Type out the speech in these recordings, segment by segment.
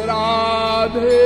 राधे।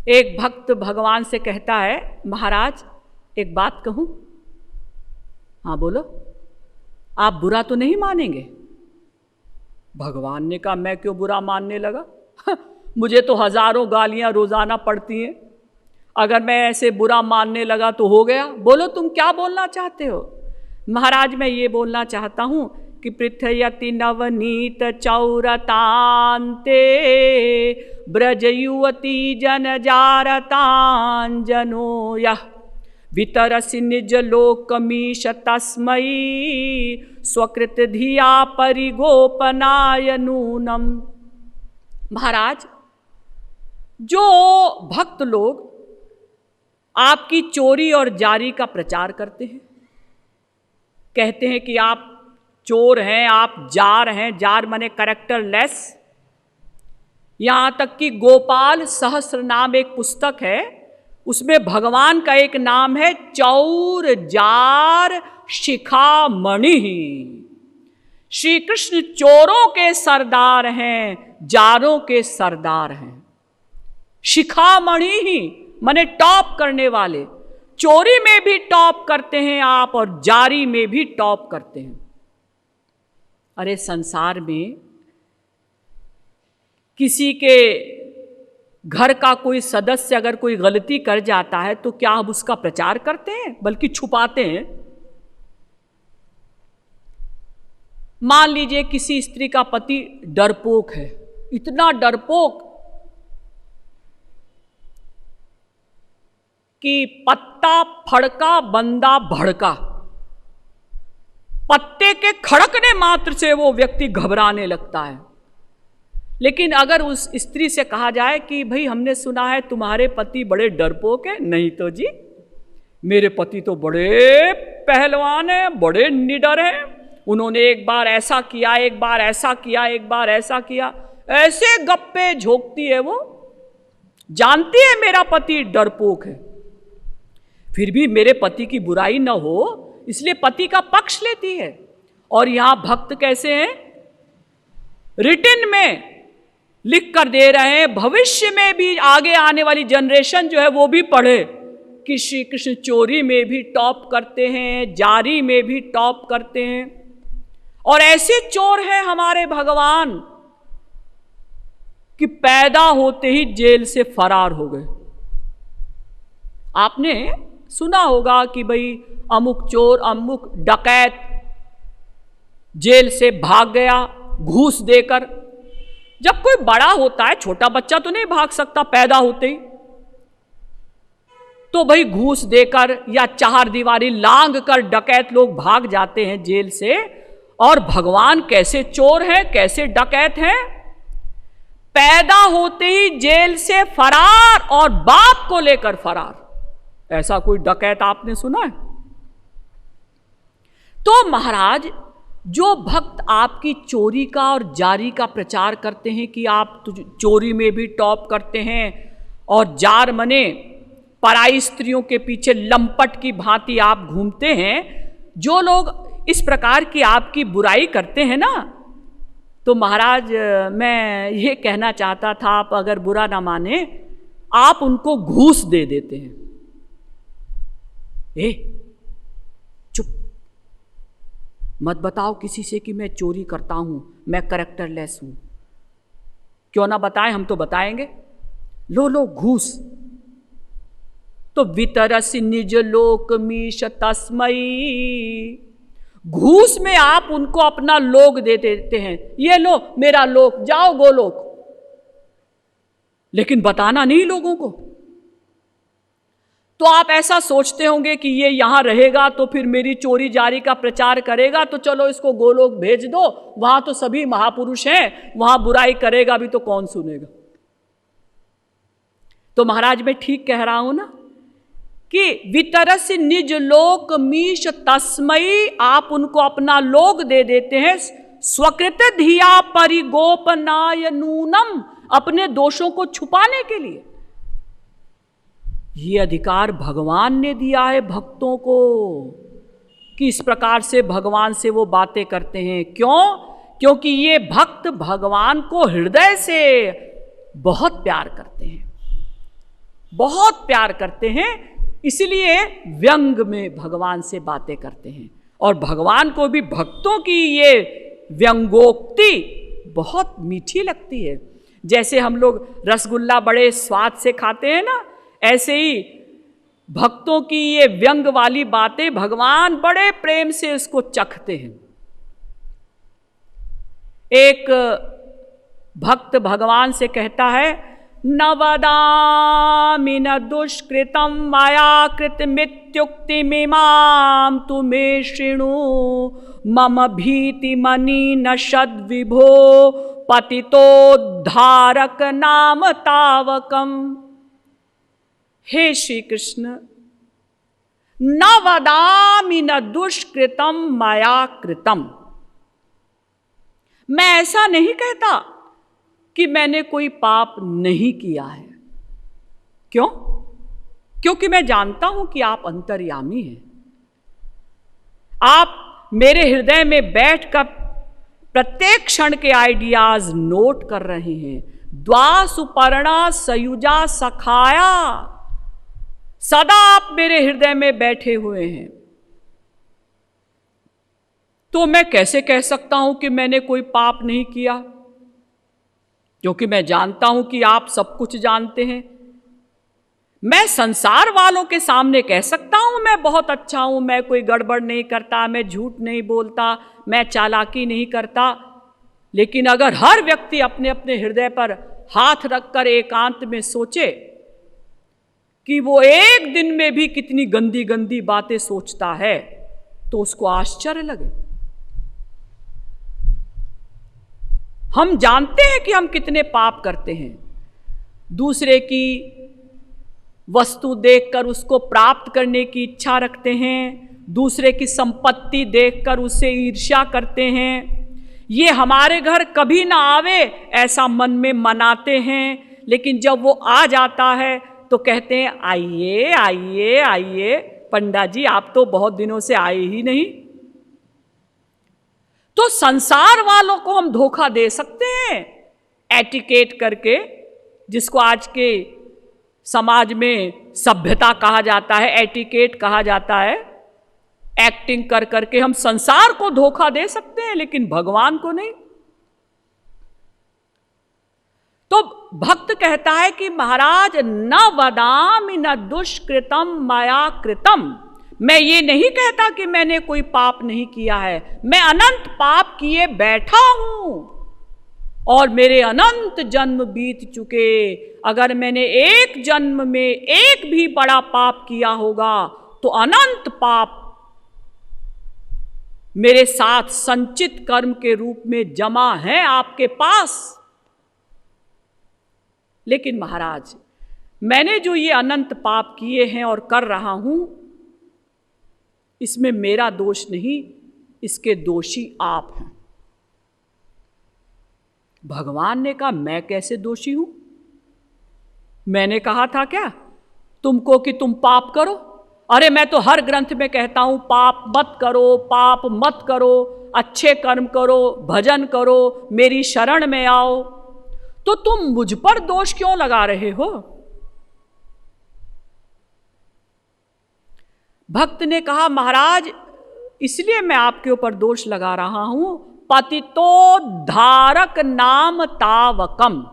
एक भक्त भगवान से कहता है, महाराज एक बात कहूं? हाँ बोलो। आप बुरा तो नहीं मानेंगे? भगवान ने कहा, मैं क्यों बुरा मानने लगा? मुझे तो हजारों गालियां रोजाना पड़ती हैं, अगर मैं ऐसे बुरा मानने लगा तो हो गया। बोलो तुम क्या बोलना चाहते हो? महाराज मैं ये बोलना चाहता हूं कि पृथयति नवनीत चौरतांते ब्रज युवती जनजारतांजनो यः वितरसि निज लोकमीश तस्मै स्वकृत धिया परिगोपनाय नूनम। महाराज जो भक्त लोग आपकी चोरी और जारी का प्रचार करते हैं, कहते हैं कि आप चोर हैं, आप जार हैं, जार माने कैरेक्टरलेस। यहां तक कि गोपाल सहस्त्र नाम एक पुस्तक है, उसमें भगवान का एक नाम है चौर जार शिखामणि। श्री कृष्ण चोरों के सरदार हैं, जारों के सरदार हैं। शिखामणि ही माने टॉप करने वाले। चोरी में भी टॉप करते हैं आप और जारी में भी टॉप करते हैं। अरे संसार में किसी के घर का कोई सदस्य अगर कोई गलती कर जाता है तो क्या हम उसका प्रचार करते हैं, बल्कि छुपाते हैं। मान लीजिए किसी स्त्री का पति डरपोक है, इतना डरपोक कि पत्ता फड़का बंदा भड़का, पत्ते के खड़कने मात्र से वो व्यक्ति घबराने लगता है। लेकिन अगर उस स्त्री से कहा जाए कि भाई हमने सुना है तुम्हारे पति बड़े डरपोक हैं, नहीं तो जी मेरे पति तो बड़े पहलवान हैं, बड़े निडर हैं, उन्होंने एक बार ऐसा किया, एक बार ऐसा किया, एक बार ऐसा किया, ऐसे गप्पे झोंकती है वो, जानती है मेरा पति डरपोक है, फिर भी मेरे पति की बुराई न हो इसलिए पति का पक्ष लेती है। और यहां भक्त कैसे हैं? रिटन में लिख कर दे रहे हैं, भविष्य में भी आगे आने वाली जनरेशन जो है वो भी पढ़े कि श्री कृष्ण चोरी में भी टॉप करते हैं, जारी में भी टॉप करते हैं। और ऐसे चोर हैं हमारे भगवान कि पैदा होते ही जेल से फरार हो गए। आपने सुना होगा कि भाई अमुक चोर, अमुक डकैत जेल से भाग गया घूस देकर। जब कोई बड़ा होता है, छोटा बच्चा तो नहीं भाग सकता पैदा होते ही, तो भाई घूस देकर या चार दीवारी लांग कर डकैत लोग भाग जाते हैं जेल से। और भगवान कैसे चोर हैं, कैसे डकैत हैं? पैदा होते ही जेल से फरार और बाप को लेकर फरार। ऐसा कोई डकैत आपने सुना है? तो महाराज जो भक्त आपकी चोरी का और जारी का प्रचार करते हैं कि आप चोरी में भी टॉप करते हैं और जार मने पराई स्त्रियों के पीछे लंपट की भांति आप घूमते हैं, जो लोग इस प्रकार की आपकी बुराई करते हैं ना, तो महाराज मैं ये कहना चाहता था, आप अगर बुरा ना माने, आप उनको घूस दे देते हैं। चुप मत बताओ किसी से कि मैं चोरी करता हूं, मैं कैरेक्टरलेस हूं। क्यों ना बताएं, हम तो बताएंगे। लो घूस। तो वितरसि निज लोक मीश तस्मई, घूस में आप उनको अपना लोक दे देते हैं। ये लो मेरा लोक, जाओ गोलोक। लेकिन बताना नहीं लोगों को। तो आप ऐसा सोचते होंगे कि ये यहाँ रहेगा तो फिर मेरी चोरी जारी का प्रचार करेगा, तो चलो इसको गोलोक भेज दो, वहां तो सभी महापुरुष हैं, वहां बुराई करेगा भी तो कौन सुनेगा। तो महाराज मैं ठीक कह रहा हूं ना कि वितरस्य निज लोक मीश तस्मयी, आप उनको अपना लोक दे देते हैं। स्वकृत धिया परिगोपनाय नूनम, अपने दोषों को छुपाने के लिए। ये अधिकार भगवान ने दिया है भक्तों को कि इस प्रकार से भगवान से वो बातें करते हैं। क्यों? क्योंकि ये भक्त भगवान को हृदय से बहुत प्यार करते हैं, बहुत प्यार करते हैं, इसलिए व्यंग में भगवान से बातें करते हैं। और भगवान को भी भक्तों की ये व्यंगोक्ति बहुत मीठी लगती है। जैसे हम लोग रसगुल्ला बड़े स्वाद से खाते हैं ना, ऐसे ही भक्तों की ये व्यंग वाली बातें भगवान बड़े प्रेम से उसको चखते हैं। एक भक्त भगवान से कहता है, न वदामि न दुष्कृतं मया कृतमित्युक्तिमिमां तु मे शृणु मम भीतिमनि न शद्विभो पतितोद्धारक नाम तावकम। हे श्री कृष्ण, न वदामि न दुष्कृतं मया कृतम, मैं ऐसा नहीं कहता कि मैंने कोई पाप नहीं किया है। क्यों? क्योंकि मैं जानता हूं कि आप अंतर्यामी हैं। आप मेरे हृदय में बैठकर प्रत्येक क्षण के आइडियाज नोट कर रहे हैं। द्वा सुपर्णा सयुजा सखाया, सदा आप मेरे हृदय में बैठे हुए हैं। तो मैं कैसे कह सकता हूं कि मैंने कोई पाप नहीं किया? क्योंकि मैं जानता हूं कि आप सब कुछ जानते हैं। मैं संसार वालों के सामने कह सकता हूं मैं बहुत अच्छा हूं, मैं कोई गड़बड़ नहीं करता, मैं झूठ नहीं बोलता, मैं चालाकी नहीं करता। लेकिन अगर हर व्यक्ति अपने अपने हृदय पर हाथ रखकर एकांत में सोचे कि वो एक दिन में भी कितनी गंदी गंदी बातें सोचता है, तो उसको आश्चर्य लगे। हम जानते हैं कि हम कितने पाप करते हैं। दूसरे की वस्तु देखकर उसको प्राप्त करने की इच्छा रखते हैं, दूसरे की संपत्ति देखकर उससे ईर्ष्या करते हैं। ये हमारे घर कभी ना आवे ऐसा मन में मनाते हैं, लेकिन जब वो आ जाता है तो कहते हैं आइए आइए आइए, पंडा जी आप तो बहुत दिनों से आए ही नहीं। तो संसार वालों को हम धोखा दे सकते हैं एटिकेट करके, जिसको आज के समाज में सभ्यता कहा जाता है, एटिकेट कहा जाता है। एक्टिंग कर करके हम संसार को धोखा दे सकते हैं, लेकिन भगवान को नहीं। तो भक्त कहता है कि महाराज न वदामि न दुष्कृतम मया कृतम, मैं ये नहीं कहता कि मैंने कोई पाप नहीं किया है। मैं अनंत पाप किए बैठा हूं और मेरे अनंत जन्म बीत चुके। अगर मैंने एक जन्म में एक भी बड़ा पाप किया होगा तो अनंत पाप मेरे साथ संचित कर्म के रूप में जमा है आपके पास। लेकिन महाराज, मैंने जो ये अनंत पाप किए हैं और कर रहा हूं, इसमें मेरा दोष नहीं, इसके दोषी आप हैं। भगवान ने कहा मैं कैसे दोषी हूं? मैंने कहा था क्या तुमको कि तुम पाप करो? अरे मैं तो हर ग्रंथ में कहता हूं पाप मत करो, पाप मत करो, अच्छे कर्म करो, भजन करो, मेरी शरण में आओ। तो तुम मुझ पर दोष क्यों लगा रहे हो? भक्त ने कहा महाराज इसलिए मैं आपके ऊपर दोष लगा रहा हूं, पतितोद्धारक नाम तावकम।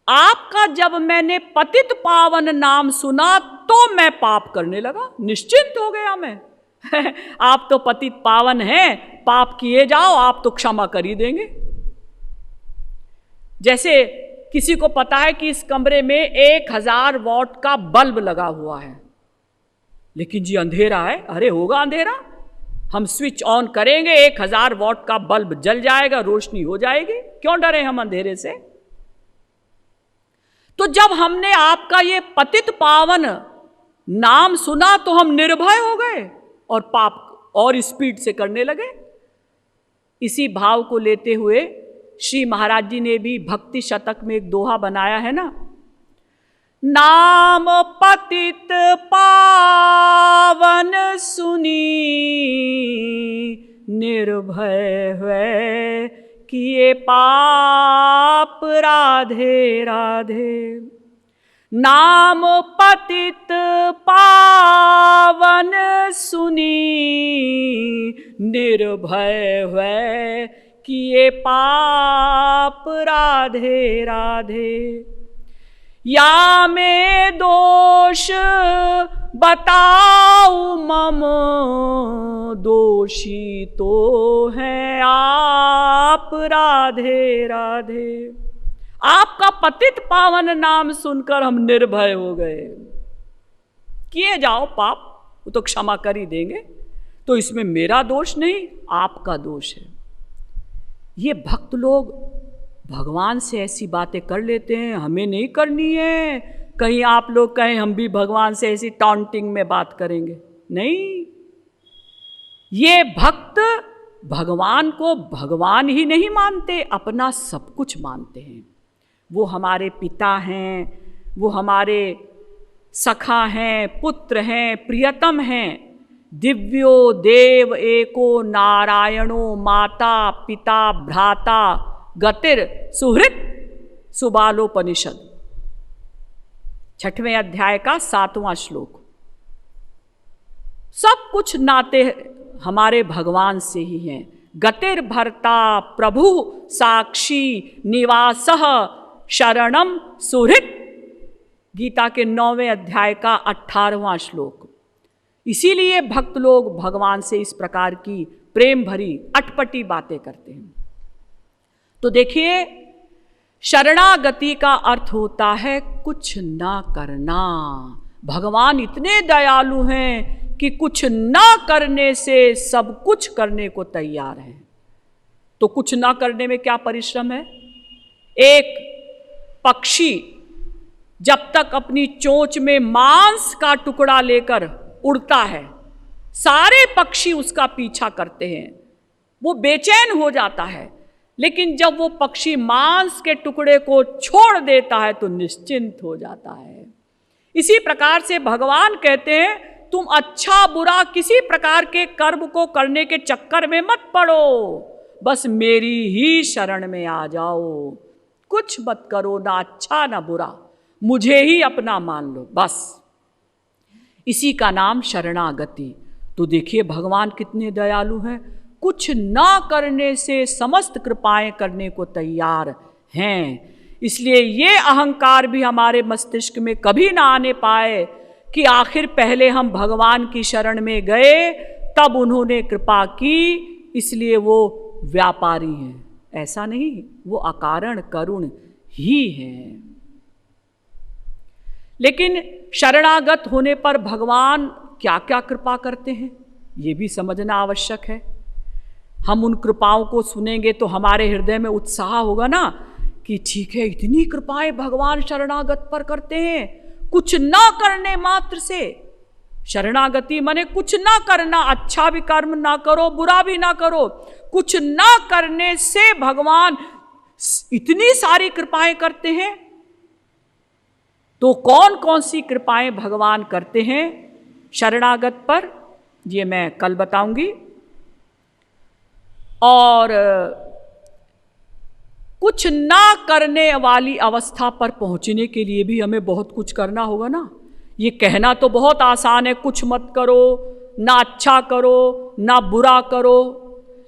आपका जब मैंने पतित पावन नाम सुना तो मैं पाप करने लगा, निश्चिंत हो गया मैं। आप तो पतित पावन हैं, पाप किए जाओ, आप तो क्षमा कर ही देंगे। जैसे किसी को पता है कि इस कमरे में 1000 वॉट का बल्ब लगा हुआ है, लेकिन जी अंधेरा है। अरे होगा अंधेरा, हम स्विच ऑन करेंगे, 1000 वॉट का बल्ब जल जाएगा, रोशनी हो जाएगी। क्यों डरे हम अंधेरे से? तो जब हमने आपका ये पतित पावन नाम सुना तो हम निर्भय हो गए और पाप और स्पीड से करने लगे। इसी भाव को लेते हुए श्री महाराज जी ने भी भक्ति शतक में एक दोहा बनाया है ना, नाम पतित पावन सुनी निर्भय हुए किए पाप राधे राधे। नाम पतित पावन सुनी निर्भय हुए किए पाप राधे राधे। या में दोष बताऊ मम दोषी तो है आप राधे राधे। आपका पतित पावन नाम सुनकर हम निर्भय हो गए। किए जाओ पाप, वो तो क्षमा कर ही देंगे, तो इसमें मेरा दोष नहीं, आपका दोष है। ये भक्त लोग भगवान से ऐसी बातें कर लेते हैं, हमें नहीं करनी है। कहीं आप लोग कहें हम भी भगवान से ऐसी टॉन्टिंग में बात करेंगे, नहीं। ये भक्त भगवान को भगवान ही नहीं मानते, अपना सब कुछ मानते हैं। वो हमारे पिता हैं, वो हमारे सखा हैं, पुत्र हैं, प्रियतम हैं। दिव्यो देव एको नारायणो माता पिता भ्राता गतिर सुहृत सुबालोपनिषद 6वें अध्याय का 7वां श्लोक। सब कुछ नाते हमारे भगवान से ही हैं। गतिर भर्ता प्रभु साक्षी निवासः शरणम सुहृत, गीता के 9वें अध्याय का 18वां श्लोक। इसीलिए भक्त लोग भगवान से इस प्रकार की प्रेम भरी अटपटी बातें करते हैं। तो देखिए, शरणागति का अर्थ होता है कुछ ना करना। भगवान इतने दयालु हैं कि कुछ ना करने से सब कुछ करने को तैयार हैं। तो कुछ ना करने में क्या परिश्रम है? एक पक्षी जब तक अपनी चोंच में मांस का टुकड़ा लेकर उड़ता है, सारे पक्षी उसका पीछा करते हैं, वो बेचैन हो जाता है। लेकिन जब वो पक्षी मांस के टुकड़े को छोड़ देता है तो निश्चिंत हो जाता है। इसी प्रकार से भगवान कहते हैं तुम अच्छा बुरा किसी प्रकार के कर्म को करने के चक्कर में मत पड़ो, बस मेरी ही शरण में आ जाओ। कुछ मत करो, ना अच्छा ना बुरा, मुझे ही अपना मान लो, बस। इसी का नाम शरणागति। तो देखिए भगवान कितने दयालु हैं, कुछ ना करने से समस्त कृपाएं करने को तैयार हैं। इसलिए ये अहंकार भी हमारे मस्तिष्क में कभी ना आने पाए कि आखिर पहले हम भगवान की शरण में गए तब उन्होंने कृपा की, इसलिए वो व्यापारी हैं। ऐसा नहीं, वो अकारण करुण ही हैं। लेकिन शरणागत होने पर भगवान क्या क्या कृपा करते हैं, ये भी समझना आवश्यक है। हम उन कृपाओं को सुनेंगे तो हमारे हृदय में उत्साह होगा ना कि ठीक है, इतनी कृपाएं भगवान शरणागत पर करते हैं, कुछ ना करने मात्र से। शरणागति माने कुछ ना करना, अच्छा भी कर्म ना करो, बुरा भी ना करो, कुछ ना करने से भगवान इतनी सारी कृपाएं करते हैं। तो कौन कौन सी कृपाएं भगवान करते हैं शरणागत पर, ये मैं कल बताऊंगी। और कुछ ना करने वाली अवस्था पर पहुंचने के लिए भी हमें बहुत कुछ करना होगा ना। ये कहना तो बहुत आसान है, कुछ मत करो, ना अच्छा करो ना बुरा करो,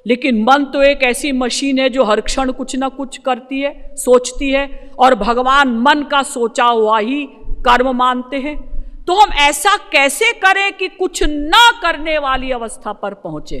लेकिन मन तो एक ऐसी मशीन है जो हर क्षण कुछ ना कुछ करती है, सोचती है, और भगवान मन का सोचा हुआ ही कर्म मानते हैं। तो हम ऐसा कैसे करें कि कुछ ना करने वाली अवस्था पर पहुंचे,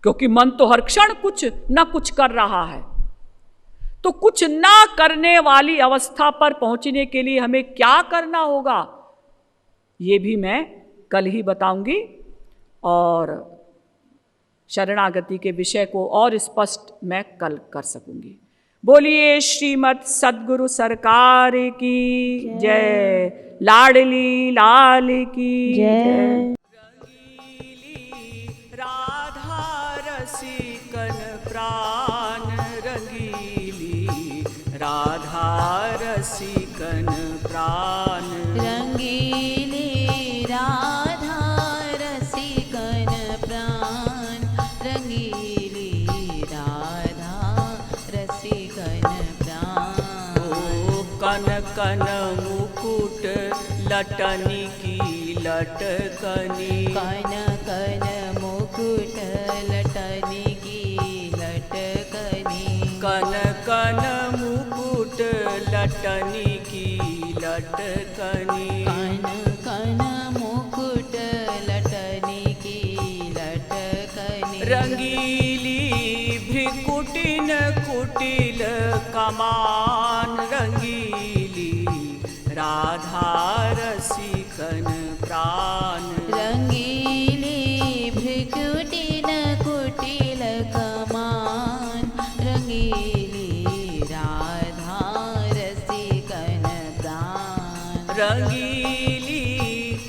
क्योंकि मन तो हर क्षण कुछ ना कुछ कर रहा है। तो कुछ ना करने वाली अवस्था पर पहुंचने के लिए हमें क्या करना होगा, ये भी मैं कल ही बताऊंगी और शरणागति के विषय को और स्पष्ट मैं कल कर सकूंगी। बोलिए श्रीमद् सद्गुरु सरकार की जय, लाडली लाल की जय। राधा रसिकन प्राण रंगीली, राधा रसिकन प्राण रंगीली, राधा रसिकन प्राण रंगीली, राधा रसिकन प्राण। ओ कन कन मुकुट लटनी की लटकनी, कन कन मुकुट लटनी की लटकनी, कन कन मुकुट लटनी की लटकनी, कन कन मुकुट लटनी की लटकनी। रंगीली भ्रिकुटिन कुटिल कमान, रंगीली राधा रसिकन प्राण। रंगीली भ्रिकुटिल कुटिल कमान, रंगीली राधा रसिकन प्राण। रंगीली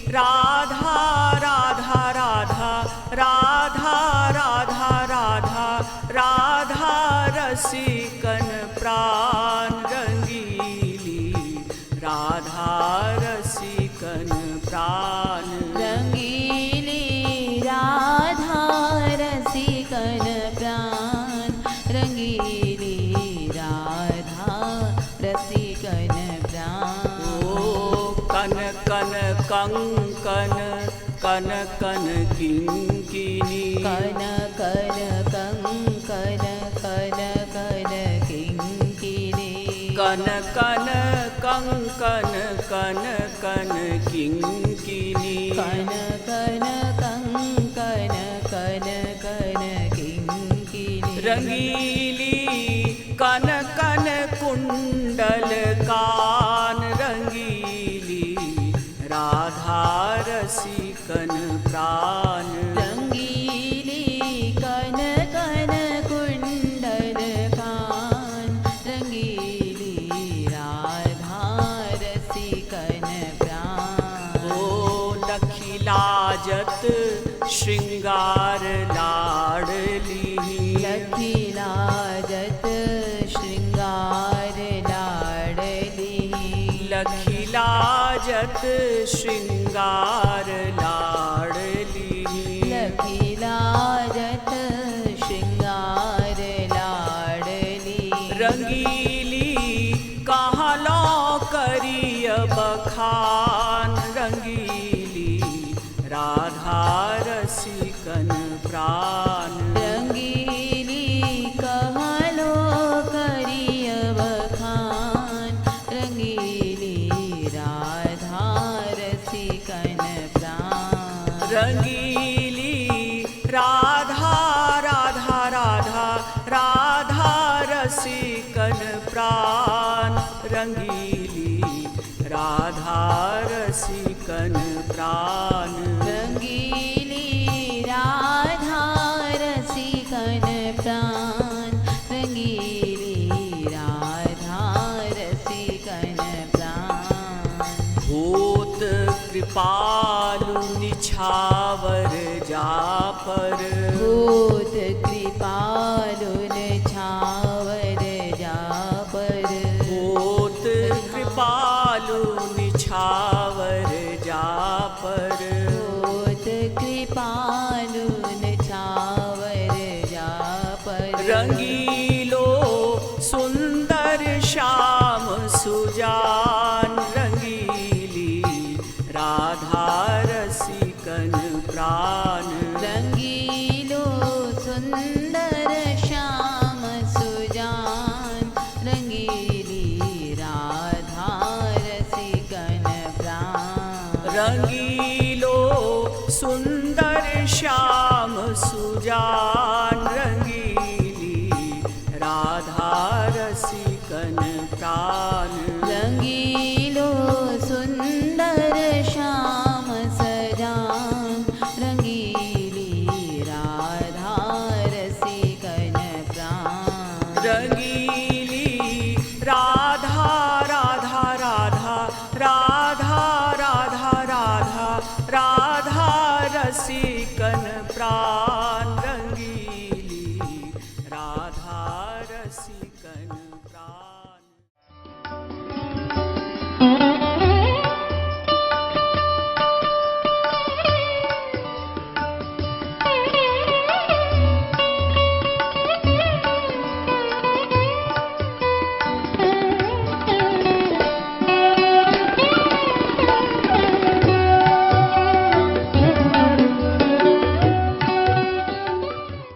राधा राधा राधा राधा राधा राधा राधा रसिकन प्राण, रंगीली राधा रसिकन प्राण। रंगीली राधा रसिकन प्राण, रंगीली राधा रसिकन प्राण। ओ कन कन कंकन कन कन किंकिनी, कन कन कंकन कन कन किंकिनी, कन कन कंकन कन कन किंकिनी, कन कन कंकन कन कन किंकिनी। रंगीली कन कन कुंडल कान, रंगीली राधा रसिकन प्राण। रंगीली कन कन कुंडल कान, रंगीली राधा रसिकन प्राण। ओ लखिलाजत श्रृंगार लाडली, लखिलाजत श्रृंगार लाडली, लखिलाजत श्रृंगार लाडली, लखिलाजत श्रृंगार लाडली। रंगीली कहाँ लो करिय बखान, रंगीली राधा रसिकन प्राण। रंगीली कहलो करिय बखान, रंगीली राधा रसिकन प्राण। रंगीली राधा राधा राधा राधा रसिकन प्राण, रंगीली राधा रसिकन प्राण। रंगीली राधा रसिकन प्राण, रंगीली राधा रसिकन प्राण। भूत कृपालु निछावर जापर, भूत कृपालु निछावर जापर, भूत कृपालु निछावर जापर। भूत कृपालु निछावर जापर। रंगीलो सुंदर श्याम सुजान, रंगीली राधा रसिकन प्राण। रंगीलो सुंदर श्याम सुजान, रंगीली राधा रसिकन प्राण। रंगीलो सुंदर श्याम सुजान, रंगीली राधा रसिकन प्राण। रंगीलो सुंदर श्याम सजान, रंगीली राधा रसिकन प्राण। रंगीली राधा राधा राधा राधा राधा राधा राधा रसिकन प्राण।